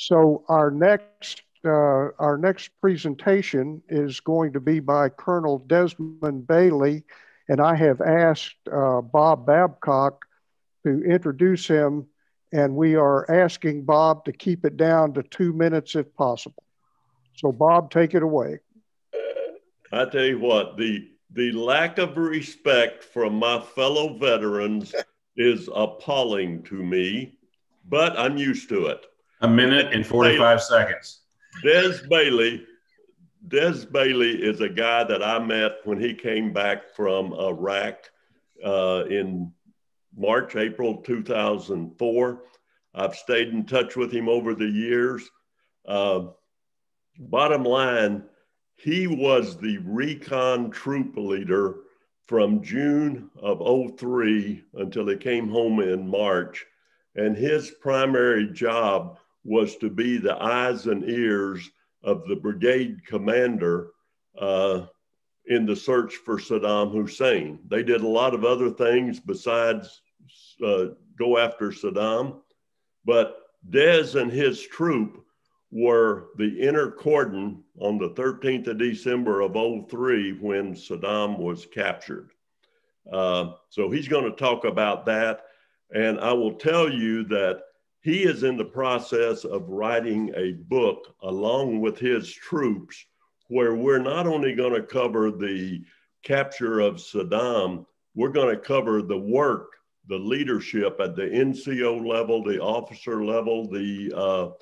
So our next presentation is going to be by Colonel Desmond Bailey, and I have asked Bob Babcock to introduce him, and we are asking Bob to keep it down to 2 minutes if possible. So Bob, take it away. I tell you what, the lack of respect from my fellow veterans is appalling to me, but I'm used to it. A minute and 45 seconds. Des Bailey is a guy that I met when he came back from Iraq in March, April 2004. I've stayed in touch with him over the years. Bottom line, he was the recon troop leader from June of 03 until he came home in March. And his primary job was to be the eyes and ears of the brigade commander in the search for Saddam Hussein. They did a lot of other things besides go after Saddam, but Des and his troop were the inner cordon on the 13th of December of 03 when Saddam was captured. So he's going to talk about that. And I will tell you that he is in the process of writing a book along with his troops where we're not only going to cover the capture of Saddam, we're going to cover the work, the leadership at the NCO level, the officer level, the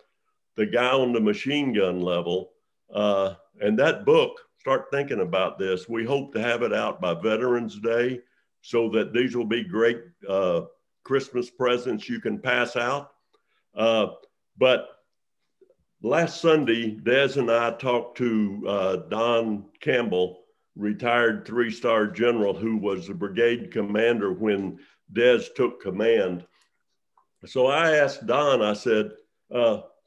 guy on the machine gun level. And that book, start thinking about this. We hope to have it out by Veterans Day so that these will be great Christmas presents you can pass out. But last Sunday, Des and I talked to Don Campbell, retired 3-star general who was the brigade commander when Des took command. So I asked Don, I said,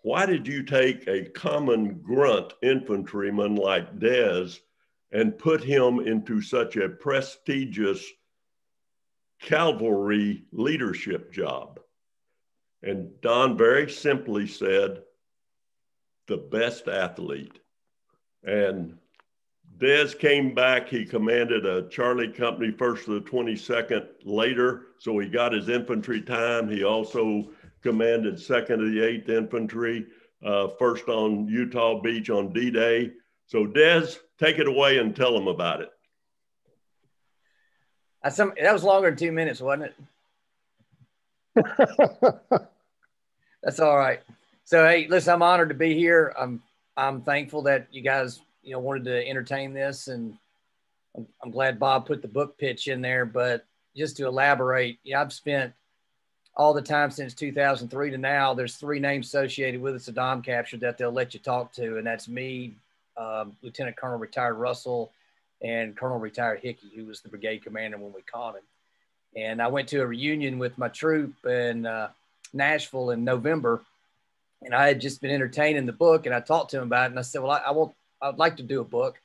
why did you take a common grunt infantryman like Des and put him into such a prestigious cavalry leadership job? And Don very simply said, the best athlete. And Des came back, he commanded a Charlie company, 1st to the 22nd later, so he got his infantry time. He also commanded 2nd of the 8th Infantry, 1st on Utah Beach on D-Day. So Des, take it away and tell them about it. That was longer than 2 minutes, wasn't it? That's all right. So, hey, listen, I'm honored to be here. I'm thankful that you guys, wanted to entertain this, and I'm glad Bob put the book pitch in there. But just to elaborate, I've spent all the time since 2003 to now. There's 3 names associated with the Saddam capture that they'll let you talk to, and that's me, Lieutenant Colonel retired Russell, and Colonel retired Hickey, who was the brigade commander when we caught him. And I went to a reunion with my troop in Nashville in November, and I had just been entertaining the book, and I talked to him about it, and I said, well, I'd like to do a book.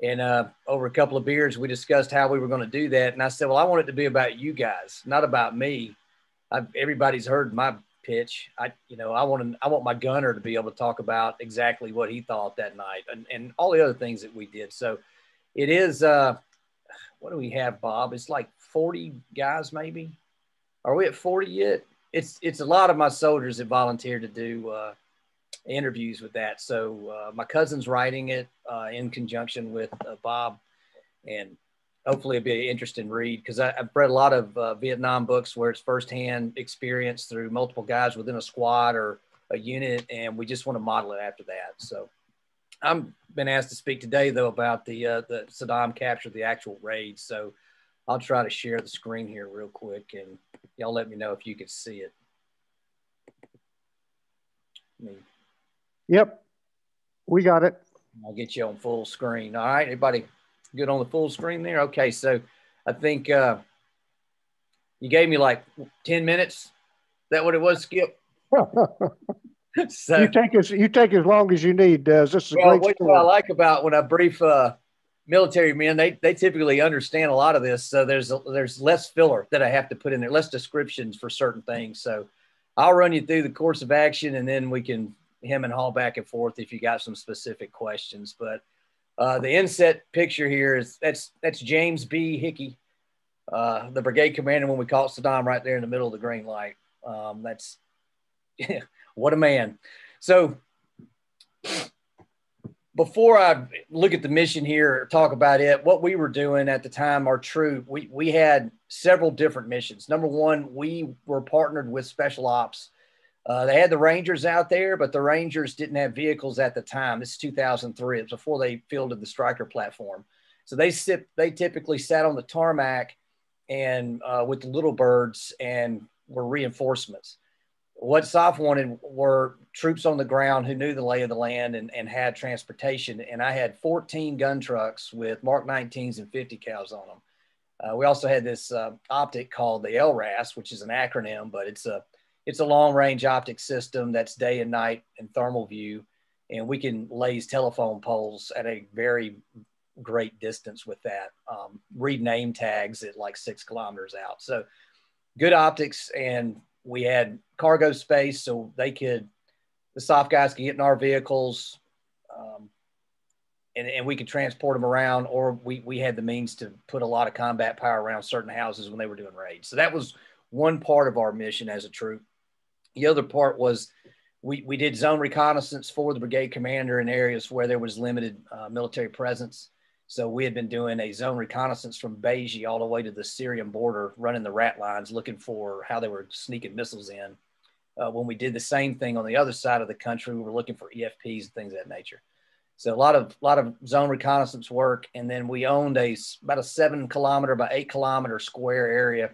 And over a couple of beers, we discussed how we were going to do that. And I said, well, I want it to be about you guys, not about me. Everybody's heard my pitch. I want my gunner to be able to talk about exactly what he thought that night and all the other things that we did. So it is, what do we have, Bob? It's like 40 guys, maybe. Are we at 40 yet? It's a lot of my soldiers that volunteered to do interviews with that. So my cousin's writing it in conjunction with Bob, and hopefully it'll be an interesting read because I've read a lot of Vietnam books where it's firsthand experience through multiple guys within a squad or a unit, and we just want to model it after that. So I've been asked to speak today, though, about the Saddam capture, the actual raid. So I'll try to share the screen here real quick, and y'all let me know if you can see it. Yep, we got it. I'll get you on full screen. All right, everybody good on the full screen there? Okay, so I think you gave me like 10 minutes. Is that what it was, Skip? So you take as long as you need, Des. This is a great story. What I like about when I brief military men, they typically understand a lot of this. So there's less filler that I have to put in there, less descriptions for certain things. So I'll run you through the course of action, and then we can him and haul back and forth if you got some specific questions. But the inset picture here is that's James B. Hickey, the brigade commander when we caught Saddam right there in the middle of the green light. That's what a man. So before I look at the mission here or talk about it, what we were doing at the time, our troop, we had several different missions. Number one, we were partnered with Special Ops. They had the Rangers out there, but the Rangers didn't have vehicles at the time. This is 2003. It was before they fielded the Stryker platform. So they typically sat on the tarmac and with the little birds and were reinforcements. What SOF wanted were troops on the ground who knew the lay of the land and had transportation. And I had 14 gun trucks with Mark 19s and 50 cals on them. We also had this optic called the LRAS, which is an acronym, but it's a long range optic system that's day and night and thermal view. And we can laze telephone poles at a very great distance with that, read name tags at like 6 kilometers out. So good optics. And we had cargo space, so the SOF guys could get in our vehicles, and we could transport them around, or we had the means to put a lot of combat power around certain houses when they were doing raids. So that was one part of our mission as a troop. The other part was we did zone reconnaissance for the brigade commander in areas where there was limited military presence. So we had been doing a zone reconnaissance from Beji all the way to the Syrian border, running the rat lines, looking for how they were sneaking missiles in. When we did the same thing on the other side of the country, we were looking for EFPs and things of that nature. So a lot of zone reconnaissance work. And then we owned about a 7 kilometer by 8 kilometer square area,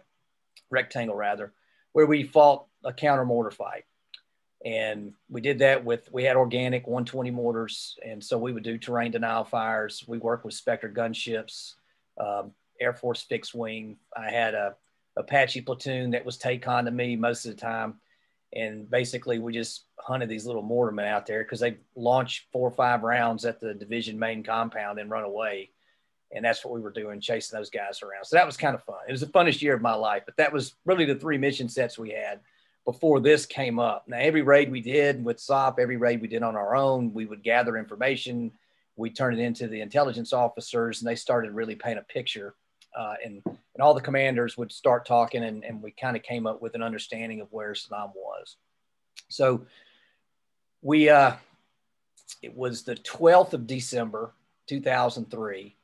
rectangle rather, where we fought a counter mortar fight. And we did that we had organic 120 mortars. And so we would do terrain denial fires. We worked with Spectre gunships, Air Force fixed wing. I had a Apache platoon that was TACON to me most of the time. And basically we just hunted these little mortarmen out there because they launch 4 or 5 rounds at the division main compound and run away. And that's what we were doing, chasing those guys around. So that was kind of fun. It was the funnest year of my life, but that was really the 3 mission sets we had before this came up. Now, every raid we did with SOP, every raid we did on our own, we would gather information. We turned it into the intelligence officers, and they started really paint a picture. And all the commanders would start talking, and we kind of came up with an understanding of where Saddam was. So it was the 12th of December, 2003.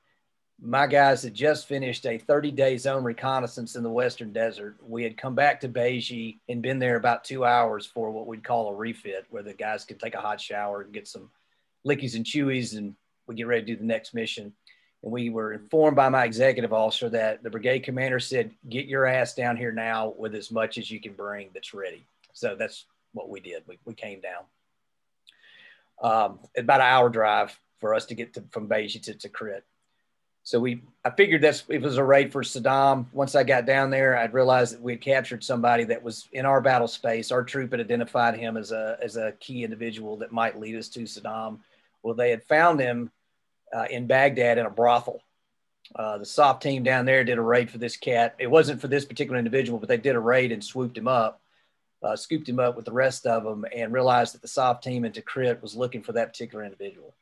My guys had just finished a 30-day zone reconnaissance in the Western Desert. We had come back to Beji and been there about 2 hours for what we'd call a refit, where the guys could take a hot shower and get some lickies and chewies, and we get ready to do the next mission. And we were informed by my executive officer that the brigade commander said, get your ass down here now with as much as you can bring that's ready. So that's what we did. We came down. About an hour drive for us to get from Beji to Crit. So I figured it was a raid for Saddam. Once I got down there, I'd realized that we had captured somebody that was in our battle space. Our troop had identified him as a key individual that might lead us to Saddam. Well, they had found him in Baghdad in a brothel. The SOP team down there did a raid for this cat. It wasn't for this particular individual, but they did a raid and swooped him up, scooped him up with the rest of them, and realized that the SOP team in Tikrit was looking for that particular individual.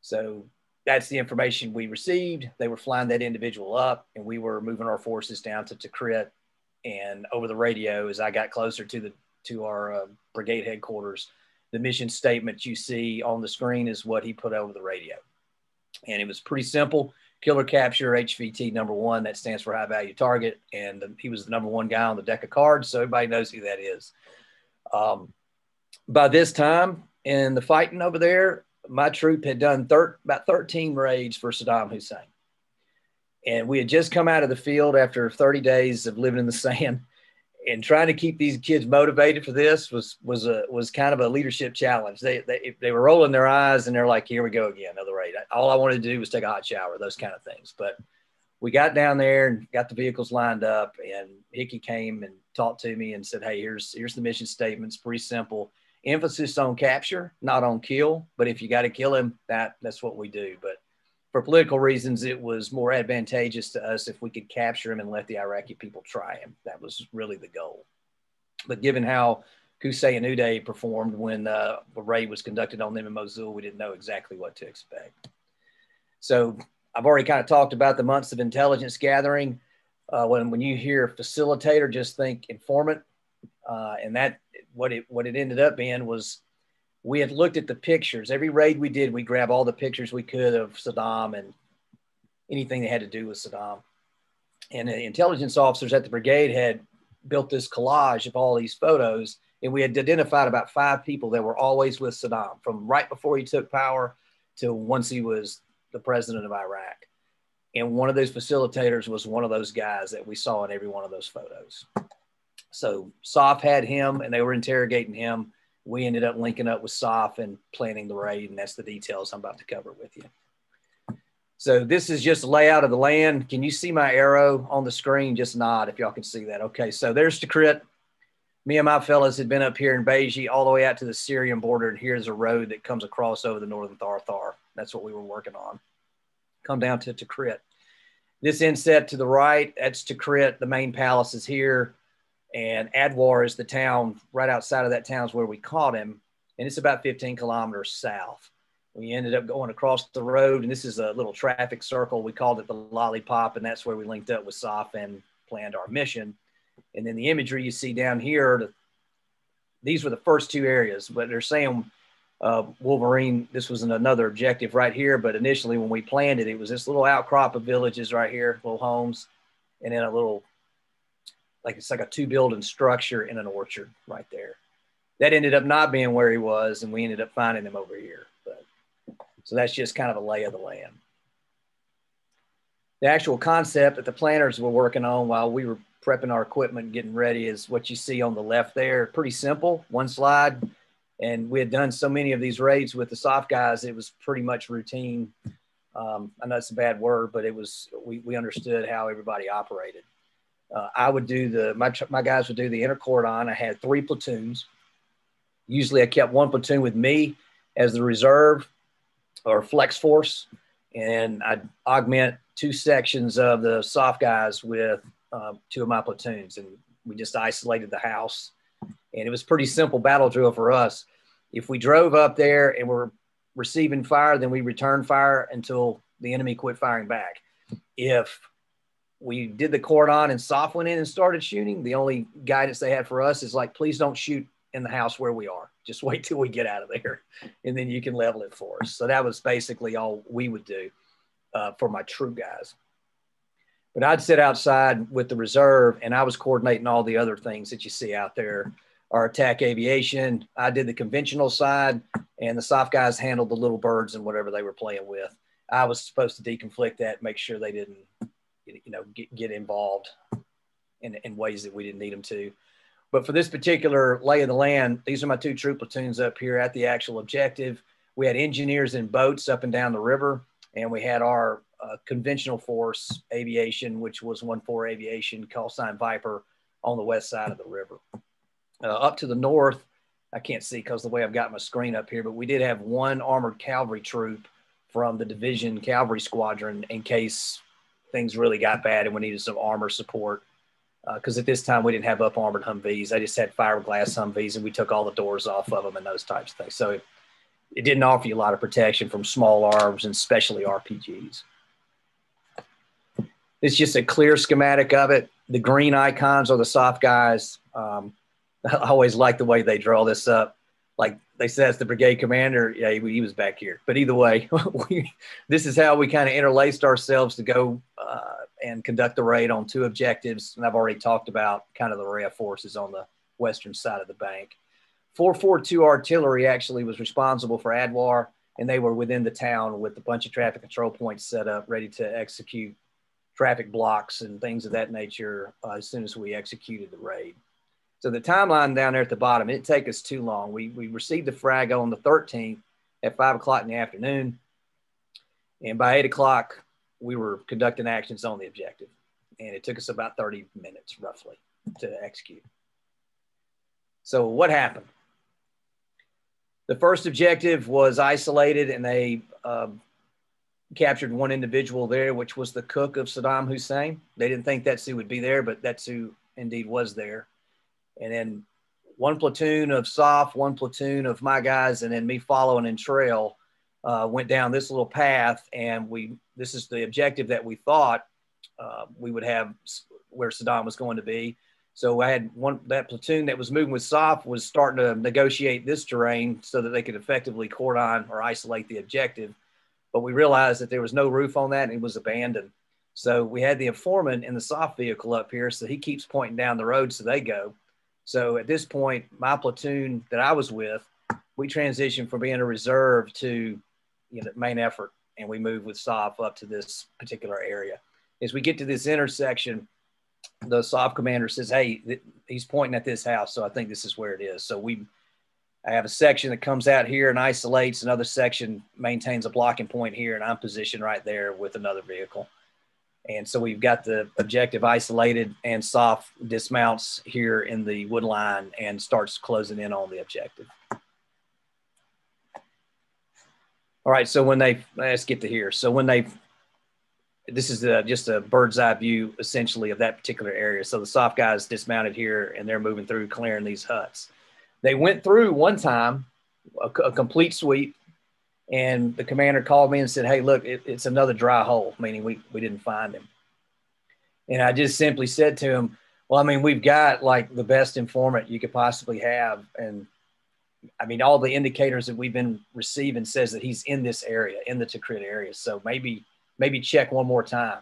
So that's the information we received. They were flying that individual up, and we were moving our forces down to Tikrit. And over the radio, as I got closer to our brigade headquarters, the mission statement you see on the screen is what he put over the radio. And it was pretty simple. Killer capture, HVT #1. That stands for high value target. And he was the #1 guy on the deck of cards, so everybody knows who that is. By this time in the fighting over there, my troop had done about 13 raids for Saddam Hussein. And we had just come out of the field after 30 days of living in the sand, and trying to keep these kids motivated for this was kind of a leadership challenge. They were rolling their eyes, and they're like, here we go again, another raid. All I wanted to do was take a hot shower, those kind of things. But we got down there and got the vehicles lined up, and Hickey came and talked to me and said, hey, here's the mission statement. It's pretty simple. Emphasis on capture, not on kill. But if you got to kill him, that's what we do. But for political reasons, it was more advantageous to us if we could capture him and let the Iraqi people try him. That was really the goal. But given how Qusay and Uday performed when the raid was conducted on them in Mosul. We didn't know exactly what to expect. So I've already kind of talked about the months of intelligence gathering. When you hear facilitator, just think informant. And that what it ended up being was we had looked at the pictures. Every raid we did, we grabbed all the pictures we could of Saddam and anything that had to do with Saddam. And the intelligence officers at the brigade had built this collage of all these photos. And we had identified about 5 people that were always with Saddam, from right before he took power to once he was the president of Iraq. And one of those facilitators was one of those guys that we saw in every one of those photos. So SOF had him and they were interrogating him. We ended up linking up with SOF and planning the raid. And that's the details I'm about to cover with you. So this is just a layout of the land. Can you see my arrow on the screen? Just nod if y'all can see that. Okay, so there's Tikrit. Me and my fellas had been up here in Beji all the way out to the Syrian border. And here's a road that comes across over the northern Thar. That's what we were working on. Come down to Tikrit. This inset to the right, that's Tikrit. The main palace is here. And Adwar is the town. Right outside of that town is where we caught him. And it's about 15 kilometers south. We ended up going across the road. And this is a little traffic circle. We called it the Lollipop. And that's where we linked up with SOF and planned our mission. And then the imagery you see down here, these were the first 2 areas. But they're saying Wolverine, this was another objective right here. But initially when we planned it, it was this little outcrop of villages right here, little homes. And then a little, it's like a 2-building structure in an orchard right there. That ended up not being where he was, and we ended up finding him over here. But so that's just kind of a lay of the land. The actual concept that the planners were working on while we were prepping our equipment and getting ready is what you see on the left there. Pretty simple, 1 slide. And we had done so many of these raids with the SOF guys, it was pretty much routine. I know it's a bad word, but it was, we understood how everybody operated. I would do my guys would do the inner cordon. I had 3 platoons. Usually I kept 1 platoon with me as the reserve or flex force. And I'd augment 2 sections of the SOF guys with 2 of my platoons. And we just isolated the house. And it was pretty simple battle drill for us. If we drove up there and were receiving fire, then we returned fire until the enemy quit firing back. If we did the cordon and SOF went in and started shooting, the only guidance they had for us is please don't shoot in the house where we are. Just wait till we get out of there and then you can level it for us. So that was basically all we would do for my true guys. But I'd sit outside with the reserve and I was coordinating all the other things that you see out there. Our attack aviation, I did the conventional side and the SOF guys handled the little birds and whatever they were playing with. I was supposed to deconflict that, make sure they didn't, get involved in ways that we didn't need them to. But for this particular lay of the land, these are my 2 troop platoons up here at the actual objective. We had engineers in boats up and down the river, and we had our conventional force aviation, which was 1-4 aviation, call sign Viper, on the west side of the river. Up to the north, I can't see because the way I've got my screen up here, but we did have 1 armored cavalry troop from the division cavalry squadron in case things really got bad and we needed some armor support. Because at this time we didn't have up armored Humvees. I just had fiberglass Humvees and we took all the doors off of them and those types of things. So it didn't offer you a lot of protection from small arms and especially RPGs. It's just a clear schematic of it. The green icons are the SOF guys. I always like the way they draw this up. Like they said, it's the brigade commander. Yeah, he was back here. But either way, this is how we kind of interlaced ourselves to go and conduct the raid on 2 objectives. And I've already talked about kind of the array of forces on the western side of the bank. 442 artillery actually was responsible for Adwar, and they were within the town with a bunch of traffic control points set up, ready to execute traffic blocks and things of that nature as soon as we executed the raid. So the timeline down there at the bottom, it didn't take us too long. We received the frag on the 13th at 5 o'clock in the afternoon. And by 8 o'clock, we were conducting actions on the objective. And it took us about 30 minutes roughly to execute. So what happened? The first objective was isolated and they captured 1 individual there, which was the cook of Saddam Hussein. They didn't think Tetsu would be there, but Tetsu indeed was there. And then one platoon of SOF, one platoon of my guys, and then me following in trail, went down this little path. And this is the objective that we thought we would have where Saddam was going to be. So I had that platoon that was moving with SOF was starting to negotiate this terrain so that they could effectively cordon or isolate the objective. But we realized that there was no roof on that and it was abandoned. So we had the informant in the SOF vehicle up here. So he keeps pointing down the road so they go. So at this point, my platoon that I was with, we transitioned from being a reserve to main effort. And we moved with SOF up to this particular area. As we get to this intersection, the SOF commander says, hey, he's pointing at this house. So I think this is where it is. So I have a section that comes out here and isolates. Another section maintains a blocking point here. And I'm positioned right there with another vehicle. And so we've got the objective isolated, and SOF dismounts here in the wood line and starts closing in on the objective. All right. So let's get to here. So this is just a bird's eye view essentially of that particular area. So the SOF guys dismounted here and they're moving through clearing these huts. They went through one time, a complete sweep, and the commander called me and said, hey, look, it's another dry hole, meaning we didn't find him. And I just simply said to him, well, I mean, we've got like the best informant you could possibly have. And I mean, all the indicators that we've been receiving says that he's in this area, in the Tikrit area. So maybe check one more time,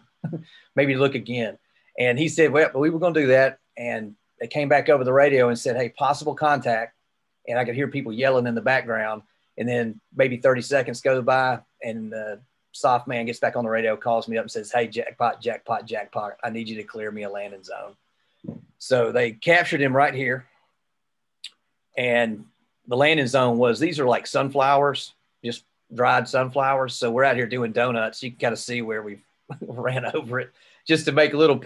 maybe look again. And he said, well, we were going to do that. And they came back over the radio and said, hey, possible contact. And I could hear people yelling in the background. And then maybe 30 seconds go by and the SOF man gets back on the radio, calls me up and says, hey, jackpot, jackpot, jackpot. I need you to clear me a landing zone. So they captured him right here. And the landing zone these are like sunflowers, just dried sunflowers. So we're out here doing donuts. You can kind of see where we ran over it just to make a little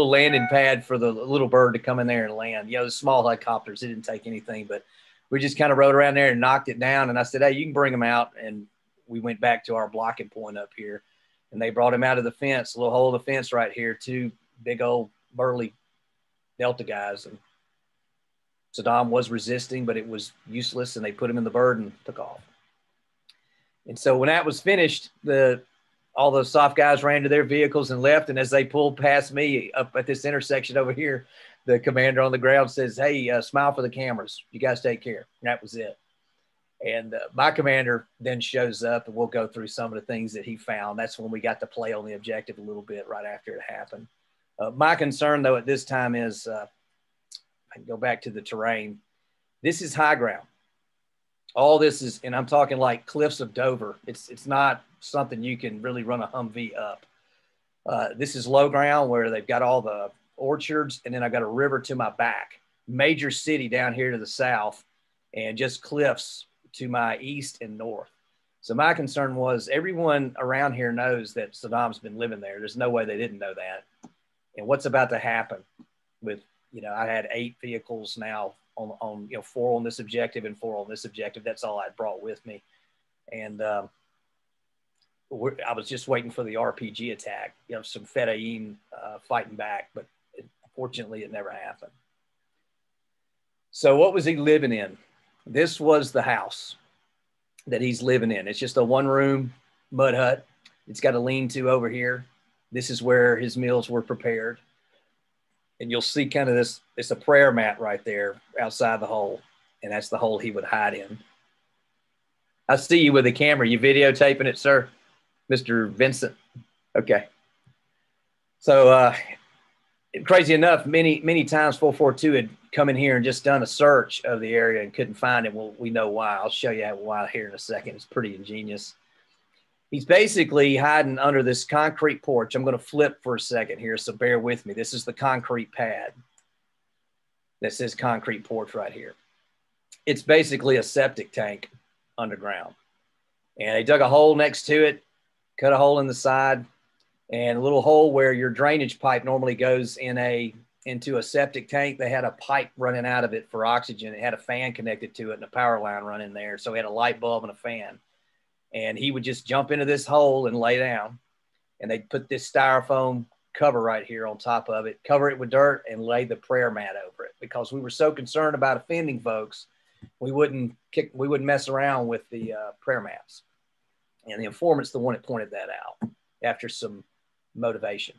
landing pad for the little bird to come in there and land. The small helicopters, it didn't take anything, but we just kind of rode around there and knocked it down. And I said, hey, you can bring them out. And we went back to our blocking point up here, and they brought him out of the fence, a little hole in the fence right here, two big old burly Delta guys. And Saddam was resisting, but it was useless. And they put him in the bird and took off. And so when that was finished, all the SOF guys ran to their vehicles and left. And as they pulled past me up at this intersection over here, the commander on the ground says, hey, smile for the cameras. You guys take care. And that was it. And my commander then shows up, and we'll go through some of the things that he found. That's when we got to play on the objective a little bit right after it happened. My concern, though, at this time is, I can go back to the terrain. This is high ground. All this is, and I'm talking like cliffs of Dover. It's not something you can really run a Humvee up. This is low ground where they've got all the orchards, and then I've got a river to my back, major city down here to the south, and just cliffs to my east and north. So my concern was everyone around here knows that Saddam's been living there. There's no way they didn't know that. And what's about to happen with, I had 8 vehicles now on 4 on this objective and 4 on this objective. That's all I brought with me. And I was just waiting for the RPG attack, some Fedayeen fighting back, but unfortunately it never happened. So what was he living in? This was the house that he's living in. It's just a 1-room mud hut. It's got a lean-to over here. This is where his meals were prepared. And you'll see kind of this, it's a prayer mat right there outside the hole. And that's the hole he would hide in. I see you with the camera. You videotaping it, sir? Mr. Vincent. Okay. So crazy enough, many times 442 had come in here and just done a search of the area and couldn't find him. Well, we know why. I'll show you why here in a second. It's pretty ingenious. He's basically hiding under this concrete porch. I'm going to flip for a second here, so bear with me. This is the concrete pad that says concrete porch right here. It's basically a septic tank underground. And they dug a hole next to it, cut a hole in the side, and a little hole where your drainage pipe normally goes into a septic tank. They had a pipe running out of it for oxygen. It had a fan connected to it and a power line running there. So it had a light bulb and a fan. And he would just jump into this hole and lay down. And they'd put this styrofoam cover right here on top of it, cover it with dirt, and lay the prayer mat over it. because we were so concerned about offending folks. We wouldn't mess around with the prayer mats. And the informant's the one that pointed that out after some motivation.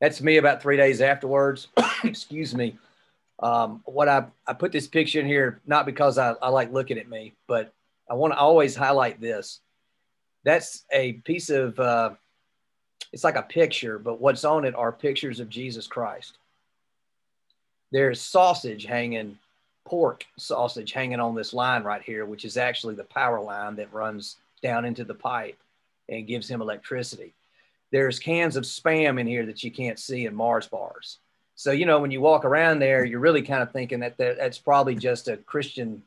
That's me about 3 days afterwards. Excuse me. What I put this picture in here, not because I like looking at me, but I want to always highlight this. That's a piece of, it's like a picture, but what's on it are pictures of Jesus Christ. There's sausage hanging, pork sausage hanging on this line right here, which is actually the power line that runs down into the pipe and gives him electricity. There's cans of Spam in here that you can't see in Mars bars. So, you know, when you walk around there, you're really kind of thinking that that's probably just a Christian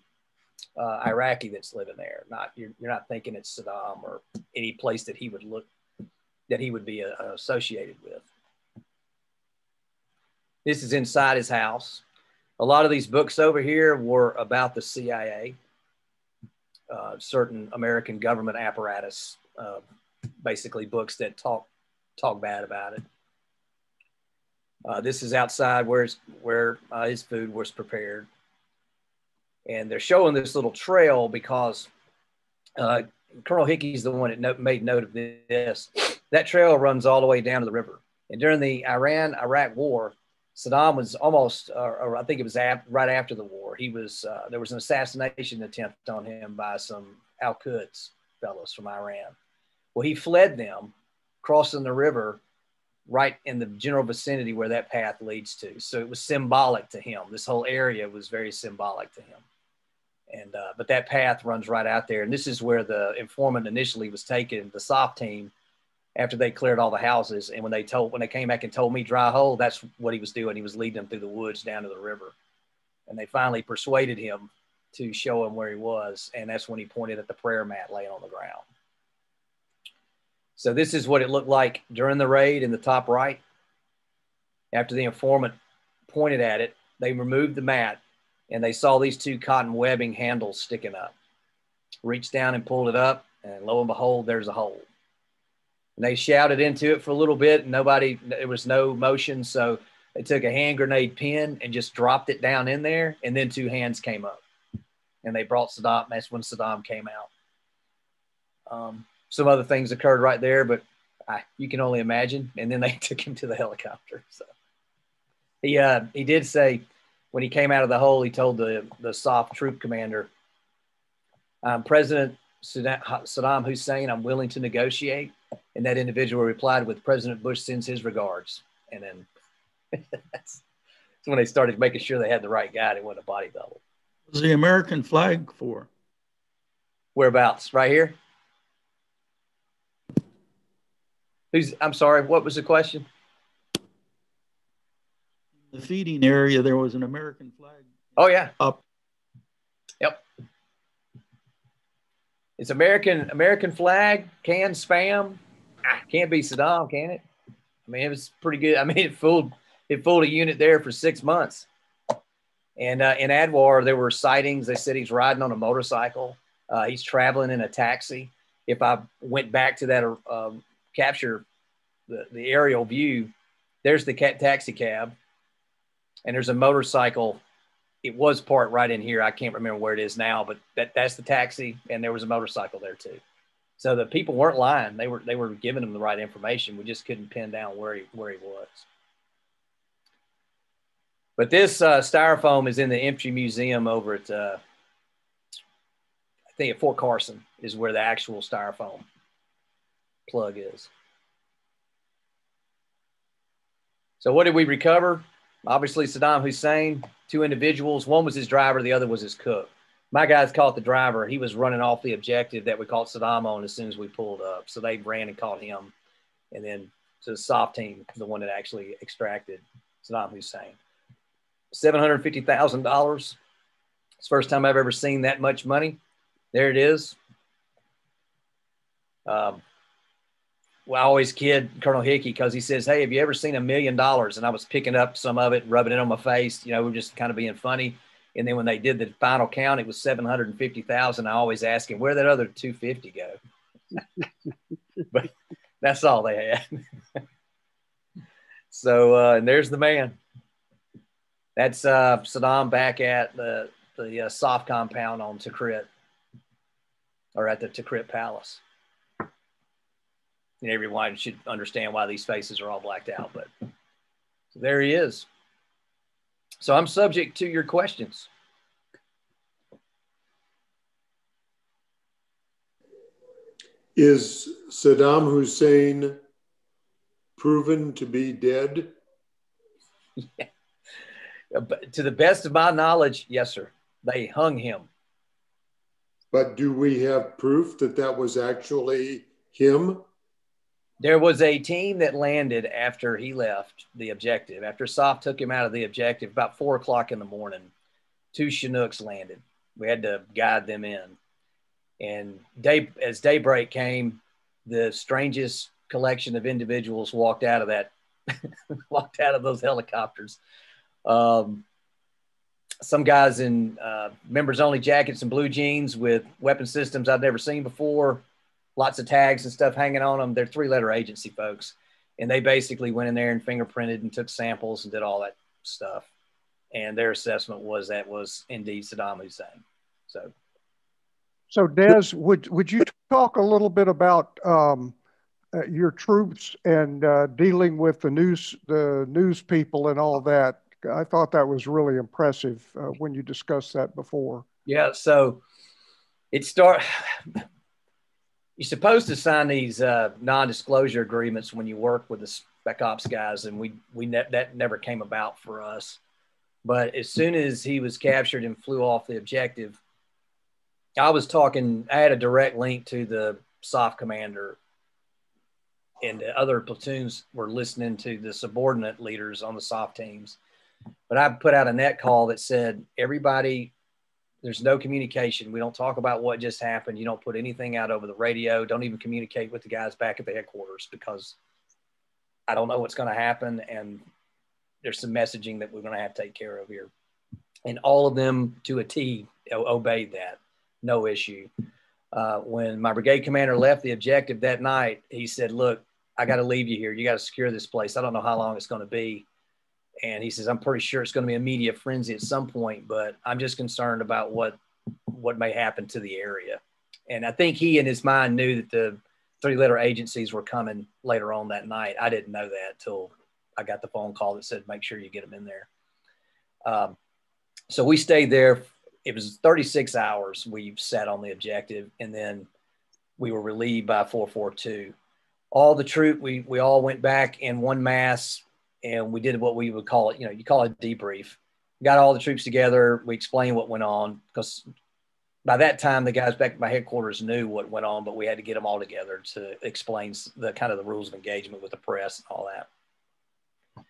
Iraqi that's living there. You're not thinking it's Saddam or any place that he would be associated with. This is inside his house. A lot of these books over here were about the CIA, certain American government apparatus, basically books that talk bad about it. This is outside where his food was prepared. And they're showing this little trail because Colonel Hickey's the one that made note of this. That trail runs all the way down to the river. And during the Iran-Iraq war, Saddam was almost, or I think it was right after the war, there was an assassination attempt on him by some Al-Quds fellows from Iran. Well, he fled them, crossing the river right in the general vicinity where that path leads to. So it was symbolic to him. This whole area was very symbolic to him. And but that path runs right out there. And this is where the informant initially was taken, the SOF team, after they cleared all the houses. And when they came back and told me dry hole, that's what he was doing. He was leading them through the woods down to the river. And they finally persuaded him to show him where he was. And that's when he pointed at the prayer mat laying on the ground. So this is what it looked like during the raid in the top right. After the informant pointed at it, they removed the mat and they saw these two cotton webbing handles sticking up. Reached down and pulled it up, and lo and behold, there's a hole. And they shouted into it for a little bit, and there was no motion, so they took a hand grenade pin and just dropped it down in there, and then two hands came up. And they brought Saddam, that's when Saddam came out. Some other things occurred right there, but you can only imagine. And then they took him to the helicopter. So he did say when he came out of the hole, he told the SOF troop commander, President Saddam Hussein, I'm willing to negotiate. And that individual replied with, President Bush sends his regards. And then that's when they started making sure they had the right guy. They wasn't a body double. What was the American flag for? Whereabouts? Right here? I'm sorry, what was the question? In the feeding area, there was an American flag. Oh, yeah. Up. Yep. It's American flag, canned Spam. Can't be Saddam, can it? I mean, it was pretty good. I mean, it fooled a unit there for 6 months. And in Adwar, there were sightings. They said he's riding on a motorcycle. He's traveling in a taxi. If I went back to that capture the aerial view, there's the taxi cab, and there's a motorcycle. It was parked right in here. I can't remember where it is now, but that's the taxi, and there was a motorcycle there too. So the people weren't lying. They were giving them the right information. We just couldn't pin down where he was. But this styrofoam is in the Infantry Museum over at I think at Fort Carson is where the actual styrofoam plug is. So what did we recover? Obviously Saddam Hussein, two individuals. One was his driver, the other was his cook. My guys caught the driver. He was running off the objective that we caught Saddam on as soon as we pulled up. So they ran and caught him. And then to the SOF team, the one that actually extracted Saddam Hussein. $750,000. It's the first time I've ever seen that much money. There it is. Well, I always kid Colonel Hickey because he says, hey, have you ever seen $1 million? And I was picking up some of it and rubbing it on my face. You know, we're just kind of being funny. And then when they did the final count, it was 750,000. I always ask him, where'd that other 250 go? But that's all they had. So, and there's the man. That's Saddam back at the soft compound on Tikrit, or at the Tikrit Palace. And everyone should understand why these faces are all blacked out, but there he is. So I'm subject to your questions. Is Saddam Hussein proven to be dead? Yeah. To the best of my knowledge, yes, sir. They hung him. But do we have proof that that was actually him? There was a team that landed after he left the objective. After SOF took him out of the objective, about 4 o'clock in the morning, 2 Chinooks landed. We had to guide them in. And as daybreak came, the strangest collection of individuals walked out of that, walked out of those helicopters. Some guys in members only jackets and blue jeans with weapon systems I'd never seen before, lots of tags and stuff hanging on them. They're 3-letter agency folks. And they basically went in there and fingerprinted and took samples and did all that stuff. And their assessment was that was indeed Saddam Hussein. So Des, would you talk a little bit about your troops and dealing with the news people and all that? I thought that was really impressive when you discussed that before. Yeah, so you're supposed to sign these non-disclosure agreements when you work with the Spec Ops guys, and that never came about for us. But as soon as he was captured and flew off the objective, I had a direct link to the SOF commander, and the other platoons were listening to the subordinate leaders on the SOF teams. But I put out a net call that said, everybody, there's no communication. We don't talk about what just happened. You don't put anything out over the radio. Don't even communicate with the guys back at the headquarters, because I don't know what's going to happen. And there's some messaging that we're going to have to take care of here. And all of them to a T obeyed that. No issue. When my brigade commander left the objective that night, he said, look, I got to leave you here. You got to secure this place. I don't know how long it's going to be. And he says, I'm pretty sure it's going to be a media frenzy at some point, but I'm just concerned about what may happen to the area. And I think he in his mind knew that the 3-letter agencies were coming later on that night. I didn't know that till I got the phone call that said, make sure you get them in there. So we stayed there. It was 36 hours we sat on the objective, and then we were relieved by 442. All the troop, we all went back in one mass, and we did what we would call it, you call it a debrief. Got all the troops together. We explained what went on, because by that time, the guys back at my headquarters knew what went on, but we had to get them all together to explain the kind of the rules of engagement with the press and all that.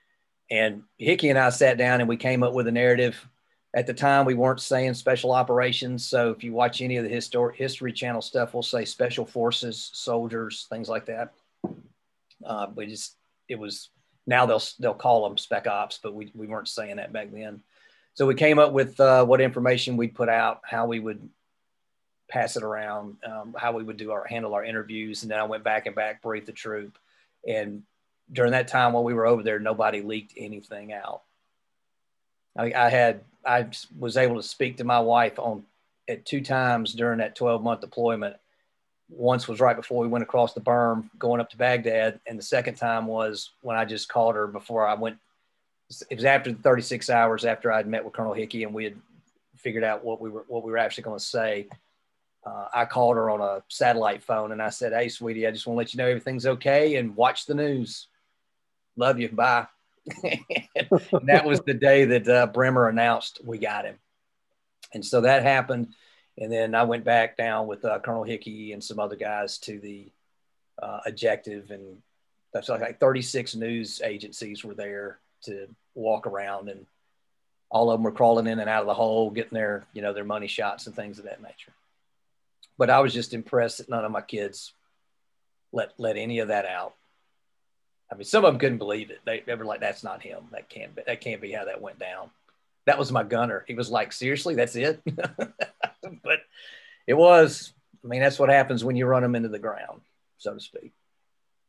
And Hickey and I sat down and we came up with a narrative. At the time, we weren't saying special operations. So if you watch any of the History Channel stuff, we'll say special forces, soldiers, things like that. Now they'll call them spec ops, but we weren't saying that back then. So we came up with what information we'd put out, how we would pass it around, how we would handle our interviews. And then I went back and briefed the troop. And during that time while we were over there, nobody leaked anything out. I was able to speak to my wife at 2 times during that 12-month deployment. Once was right before we went across the berm going up to Baghdad. And the second time was when I just called her before I went. It was after the 36 hours after I'd met with Colonel Hickey and we had figured out what we were actually going to say. I called her on a satellite phone and I said, hey, sweetie, I just want to let you know everything's okay and watch the news. Love you. Bye. And that was the day that Bremer announced we got him. And so that happened. And then I went back down with Colonel Hickey and some other guys to the objective. And that's like 36 news agencies were there to walk around. And all of them were crawling in and out of the hole, getting their money shots and things of that nature. But I was just impressed that none of my kids let any of that out. I mean, some of them couldn't believe it. They were like, that's not him. That can't be how that went down. That was my gunner. He was like, seriously, that's it? But it was. I mean, that's what happens when you run them into the ground, so to speak.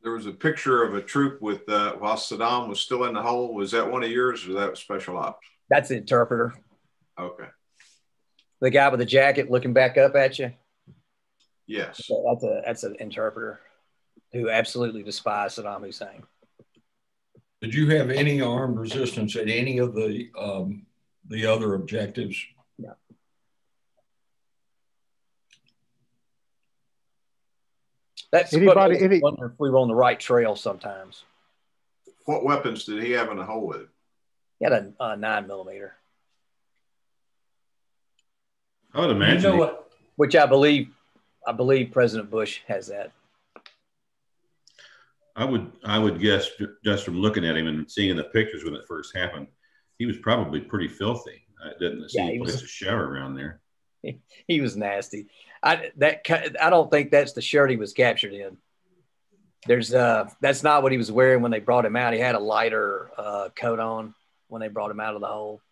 There was a picture of a troop with while Saddam was still in the hole. Was that one of yours or that was special ops? That's the interpreter. Okay. The guy with the jacket looking back up at you. Yes. So that's an interpreter who absolutely despised Saddam Hussein. Did you have any armed resistance at any of the other objectives? No. That's Anybody? what I wonder if we were on the right trail sometimes. What weapons did he have in the hole with him? He had a 9mm. I would imagine. You know what? Which I believe President Bush has that. I would guess, just from looking at him and seeing the pictures when it first happened, he was probably pretty filthy. It didn't seem a place to shower around there. He was nasty. I don't think that's the shirt he was captured in. That's not what he was wearing when they brought him out. He had a lighter coat on when they brought him out of the hole.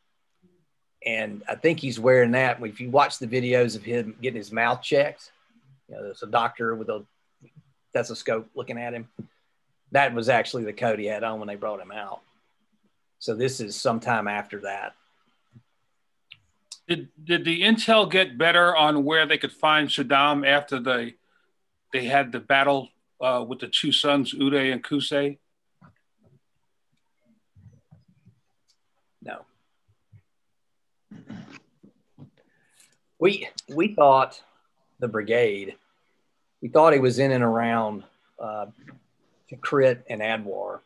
And I think he's wearing that. If you watch the videos of him getting his mouth checked, there's a doctor with a stethoscope looking at him. That was actually the coat he had on when they brought him out. So this is sometime after that. Did the intel get better on where they could find Saddam after they had the battle with the two sons, Uday and Qusay? No. We thought the brigade, we thought he was in and around Tikrit and Adwar.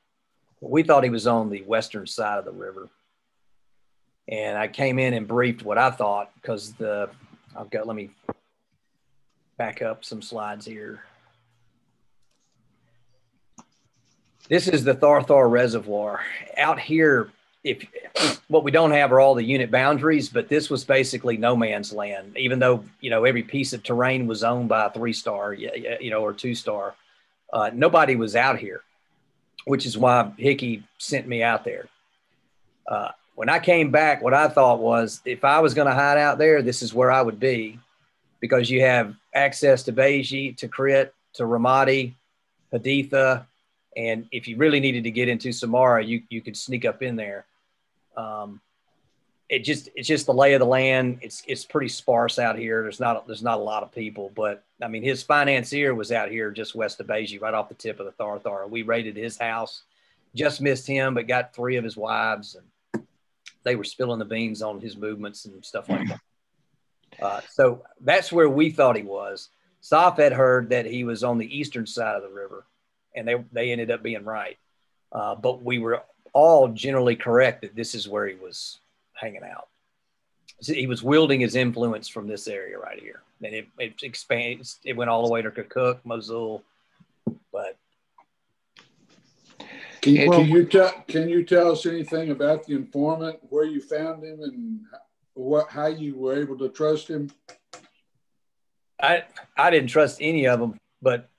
We thought he was on the western side of the river. And I came in and briefed what I thought, because let me back up some slides here. This is the Tharthar Reservoir. Out here, what we don't have are all the unit boundaries, but this was basically no man's land, even though, every piece of terrain was owned by a 3-star, or 2-star. Nobody was out here, which is why Hickey sent me out there. When I came back, what I thought was, if I was going to hide out there, this is where I would be, because you have access to Beji, to Tikrit, to Ramadi, Haditha, and if you really needed to get into Samara, you could sneak up in there. It's just the lay of the land. It's pretty sparse out here. There's not a lot of people, but I mean, his financier was out here just west of Beji, right off the tip of the Tharthar. We raided his house, just missed him, but got 3 of his wives, and they were spilling the beans on his movements and stuff like that. So that's where we thought he was. Saf had heard that he was on the eastern side of the river, and they ended up being right. But we were all generally correct that this is where he was hanging out. He was wielding his influence from this area right here. And it expands. It went all the way to Kirkuk, Mosul, but. Can you tell us anything about the informant, where you found him, and how you were able to trust him? I didn't trust any of them, but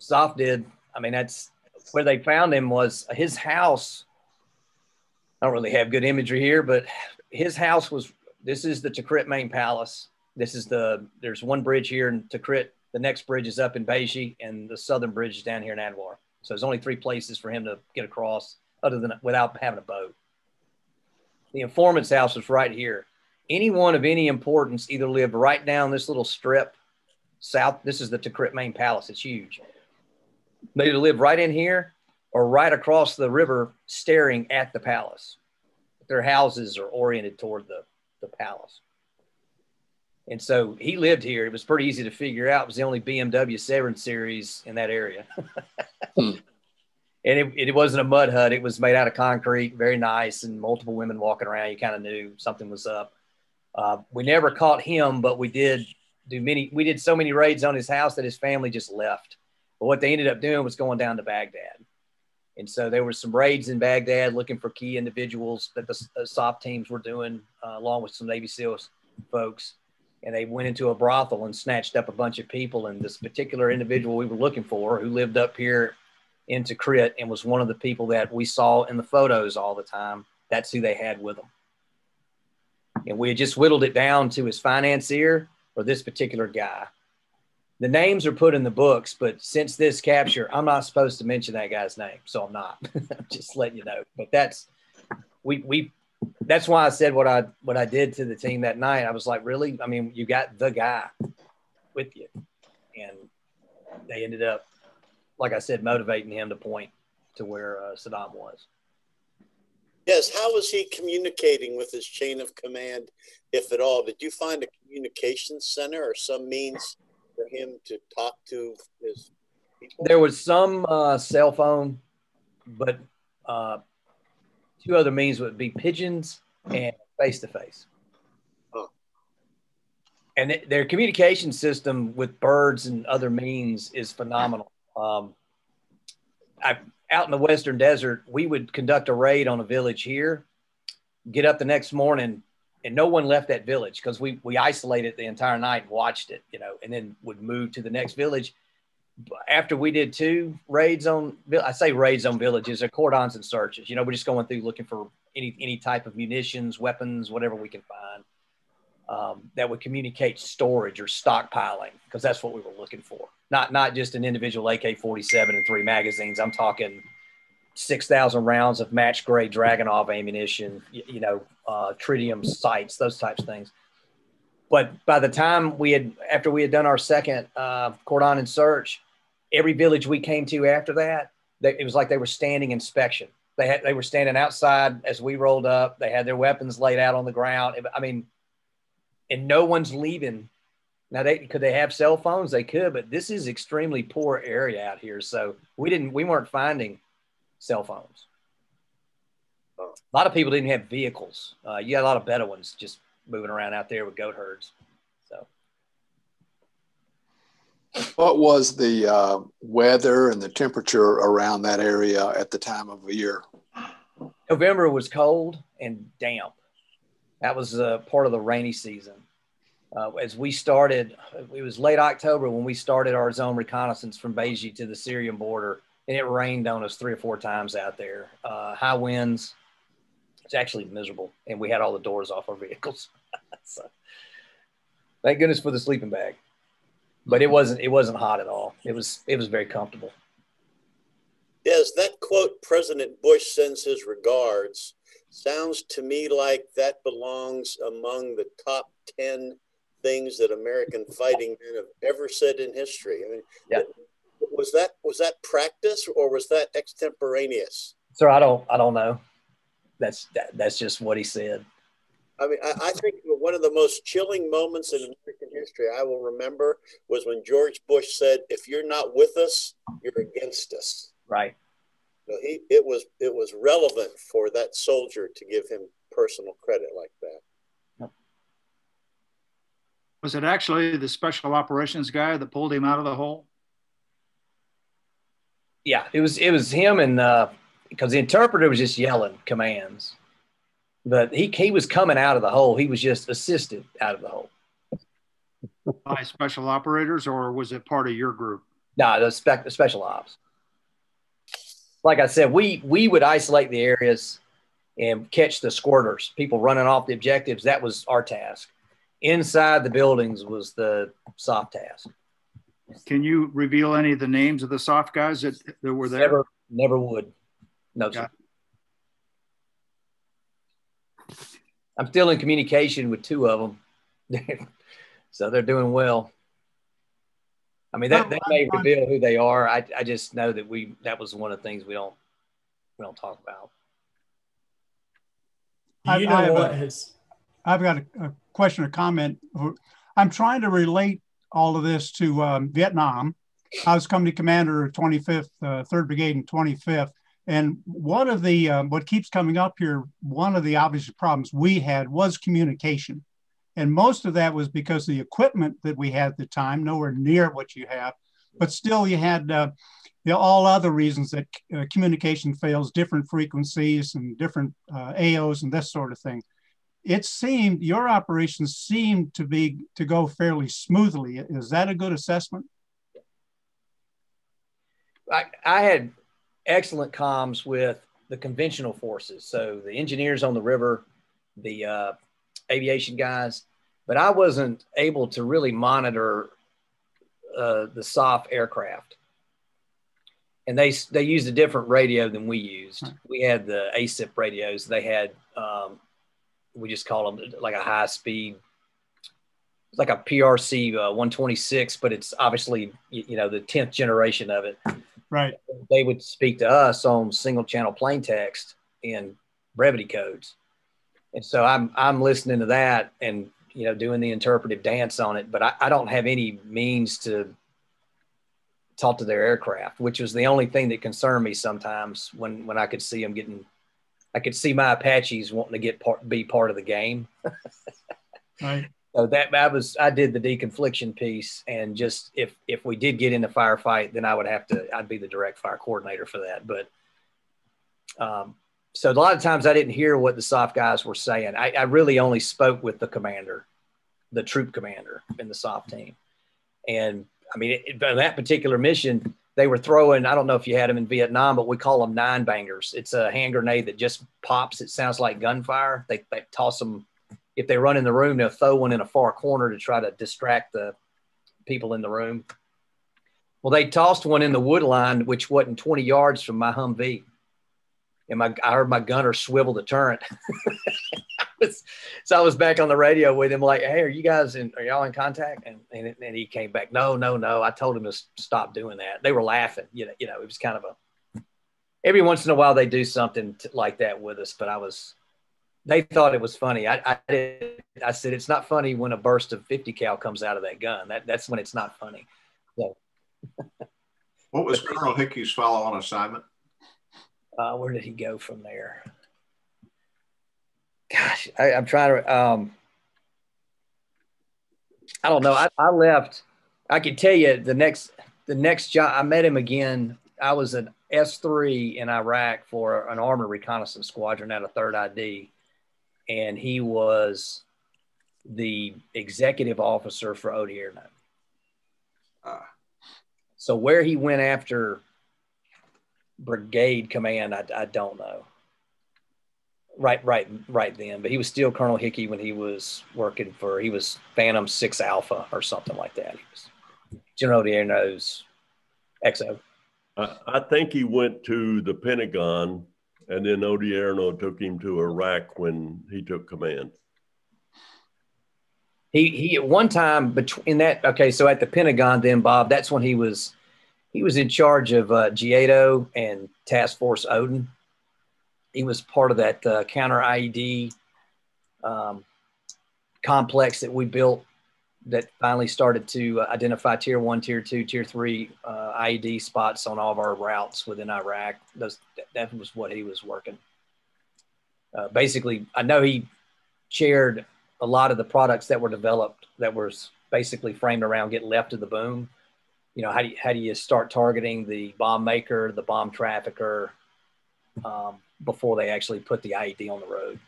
Saf did. I mean, that's where they found him, was his house. I don't really have good imagery here, but his house this is the Tikrit main palace. There's one bridge here in Tikrit. The next bridge is up in Beji, and the southern bridge is down here in Adwar. So there's only 3 places for him to get across without having a boat. The informant's house was right here. Anyone of any importance either lived right down this little strip south. This is the Tikrit main palace. It's huge. They either lived right in here or right across the river staring at the palace. Their houses are oriented toward the palace. And so he lived here. It was pretty easy to figure out. It was the only BMW 7 Series in that area. And it wasn't a mud hut. It was made out of concrete, very nice, and multiple women walking around. You kind of knew something was up. We never caught him, but we did so many raids on his house that his family just left. But what they ended up doing was going down to Baghdad. And so there were some raids in Baghdad looking for key individuals that the SOF teams were doing, along with some Navy SEALs folks. And they went into a brothel and snatched up a bunch of people. And this particular individual we were looking for, who lived up here in Tikrit and was one of the people that we saw in the photos all the time, that's who they had with them. And we had just whittled it down to his financier, or this particular guy. The names are put in the books, but since this capture, I'm not supposed to mention that guy's name, so I'm not. I'm just letting you know. But we that's why I said what I did to the team that night. I was like, really? I mean, you got the guy with you. And they ended up, like I said, motivating him to point to where Saddam was. Yes. How was he communicating with his chain of command, if at all? Did you find a communications center or some means for him to talk to his people? There was some cell phone, but two other means would be pigeons and face-to-face. Huh. And their communication system with birds and other means is phenomenal. Out in the Western Desert, we would conduct a raid on a village here, get up the next morning, and no one left that village because we isolated the entire night and watched it, and then would move to the next village. After we did 2 raids on, I say raids on villages, they're cordons and searches. We're just going through looking for any type of munitions, weapons, whatever we can find that would communicate storage or stockpiling, because that's what we were looking for. Not just an individual AK-47 and 3 magazines. I'm talking 6,000 rounds of match grade Dragunov ammunition, tritium sights, those types of things. But by the time after we had done our second cordon and search, every village we came to after that, it was like they were standing inspection. They were standing outside as we rolled up. They had their weapons laid out on the ground. I mean, and no one's leaving. Now, could they have cell phones? They could, but this is extremely poor area out here. So we weren't finding cell phones. A lot of people didn't have vehicles. You had a lot of Bedouins just moving around out there with goat herds. So, what was the weather and the temperature around that area at the time of the year? November was cold and damp. That was part of the rainy season. As we started, it was late October when we started our zone reconnaissance from Beji to the Syrian border, and it rained on us 3 or 4 times out there. High winds. It's actually miserable, and we had all the doors off our vehicles. So, thank goodness for the sleeping bag. But it wasn't hot at all. It was very comfortable. Yes, that quote, President Bush sends his regards, sounds to me like that belongs among the top 10 things that American fighting men have ever said in history. I mean, yeah. Was that practice or was that extemporaneous? Sir, I don't know. That's just what he said. I mean, I think one of the most chilling moments in American history I will remember was when George Bush said, "If you're not with us, you're against us." Right. So it was relevant for that soldier to give him personal credit like that. Was it actually the special operations guy that pulled him out of the hole? Yeah, it was him, and because the interpreter was just yelling commands, but he was coming out of the hole. He was just assisted out of the hole. By special operators, or was it part of your group? No, the special ops. Like I said, we would isolate the areas and catch the squirters, people running off the objectives. That was our task. Inside the buildings was the soft task. Can you reveal any of the names of the soft guys that were there? Never would. No, sir. I'm still in communication with 2 of them. So they're doing well. I mean, they may reveal who they are. I just know that that was one of the things we don't talk about. I've got a question or comment. I'm trying to relate all of this to Vietnam. I was company commander of 25th, 3rd Brigade and 25th. And one of the, what keeps coming up here, one of the obvious problems we had was communication. And most of that was because the equipment that we had at the time, nowhere near what you have, but still you had all other reasons that communication fails, different frequencies and different AOs and this sort of thing. It seemed, your operations seemed to go fairly smoothly. Is that a good assessment? I had excellent comms with the conventional forces. So the engineers on the river, the aviation guys, but I wasn't able to really monitor the SOF aircraft. And they used a different radio than we used. We had the ASIP radios. They had we just call them like a high speed. It's like a PRC 126, but it's obviously, you know, the 10th generation of it. Right. They would speak to us on single channel plain text and brevity codes. And so I'm listening to that and, you know, doing the interpretive dance on it, but I don't have any means to talk to their aircraft, which was the only thing that concerned me sometimes when I could see them getting, I could see my Apaches wanting to be part of the game. Right. So I did the deconfliction piece, and just if we did get in a firefight, then I'd be the direct fire coordinator for that. But so a lot of times I didn't hear what the SOF guys were saying. I really only spoke with the commander, the troop commander in the SOF team. And I mean, on that particular mission, they were throwing, I don't know if you had them in Vietnam, but we call them 9-bangers. It's a hand grenade that just pops. It sounds like gunfire. They toss them. If they run in the room, they'll throw one in a far corner to try to distract the people in the room. Well, they tossed one in the wood line, which wasn't 20 yards from my Humvee. And I heard my gunner swivel the turret. So I was back on the radio with him like, hey, are y'all in contact? And he came back, no. I told him to stop doing that. They were laughing. You know, it was kind of every once in a while they do something like that with us, but they thought it was funny. I said, it's not funny when a burst of 50 cal comes out of that gun. That's when it's not funny. So. What was Colonel Hickey's follow-on assignment? Where did he go from there? Gosh, I'm trying to, I don't know. I left, I could tell you the next job, I met him again. I was an S3 in Iraq for an armored reconnaissance squadron out of 3rd ID. And he was the executive officer for ODR. So where he went after brigade command, I don't know. Right then. But he was still Colonel Hickey when he was he was Phantom 6 Alpha or something like that. He was General ODR knows XO. I think he went to the Pentagon, and then Odierno took him to Iraq when he took command. He at one time between that, okay, so at the Pentagon then, Bob, that's when he was in charge of G8O and Task Force Odin. He was part of that counter IED complex that we built that finally started to identify tier 1, tier 2, tier 3 IED spots on all of our routes within Iraq. That was what he was working. Basically, I know he chaired a lot of the products that were developed that was basically framed around get left of the boom. You know, how do you start targeting the bomb maker, the bomb trafficker, before they actually put the IED on the road?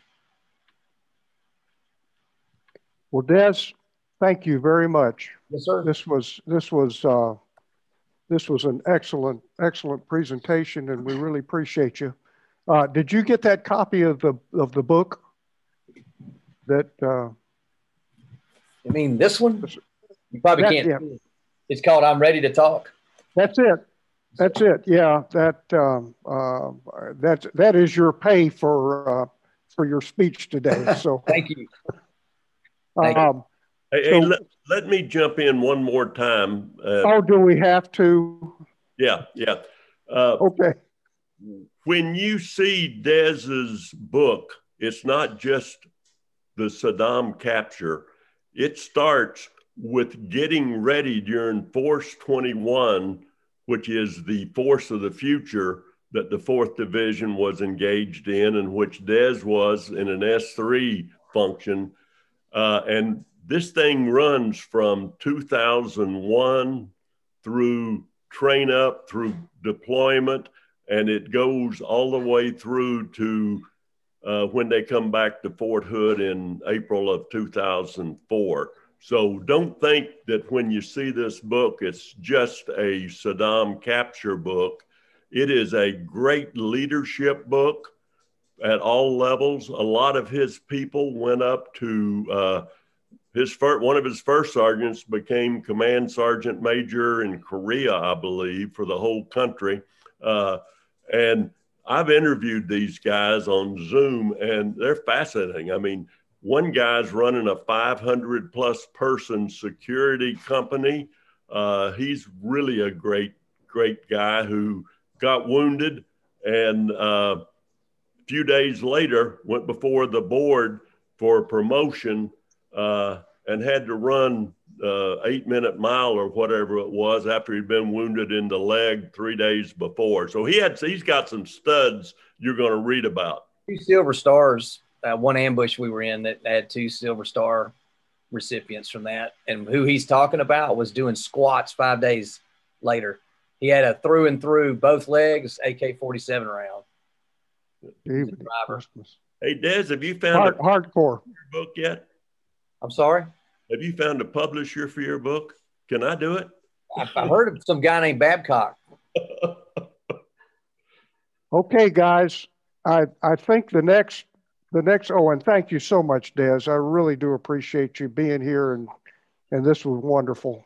Well, Des, thank you very much. Yes, sir. This was an excellent presentation, and we really appreciate you. Did you get that copy of the book? That I mean, this one? You probably can't. Yeah. It's called "I'm Ready to Talk." That's it. That's it. Yeah, that is your pay for your speech today. So thank you. Hey, let me jump in one more time. Do we have to? Yeah. Okay. When you see Dez's book, it's not just the Saddam capture. It starts with getting ready during Force 21, which is the force of the future that the 4th Division was engaged in, and which Des was in an S3 function. And this thing runs from 2001 through train up, through deployment, and it goes all the way through to when they come back to Fort Hood in April of 2004. So don't think that when you see this book, it's just a Saddam capture book. It is a great leadership book at all levels. A lot of his people went up to one of his first sergeants became command sergeant major in Korea, I believe, for the whole country. And I've interviewed these guys on Zoom, and they're fascinating. I mean, one guy's running a 500+ person security company. He's really a great guy who got wounded, and a few days later went before the board for promotion and had to run 8-minute mile or whatever it was after he'd been wounded in the leg 3 days before. So he's got some studs you're going to read about. 2 Silver Stars, one ambush we were in that had 2 Silver Star recipients from that. And who he's talking about was doing squats 5 days later. He had a through and through both legs AK-47 round. Hey, Des, have you found hardcore book yet? I'm sorry? Have you found a publisher for your book? Can I do it? I heard of some guy named Babcock. Okay, guys. I think the next, oh, and thank you so much, Des. I really do appreciate you being here, and this was wonderful.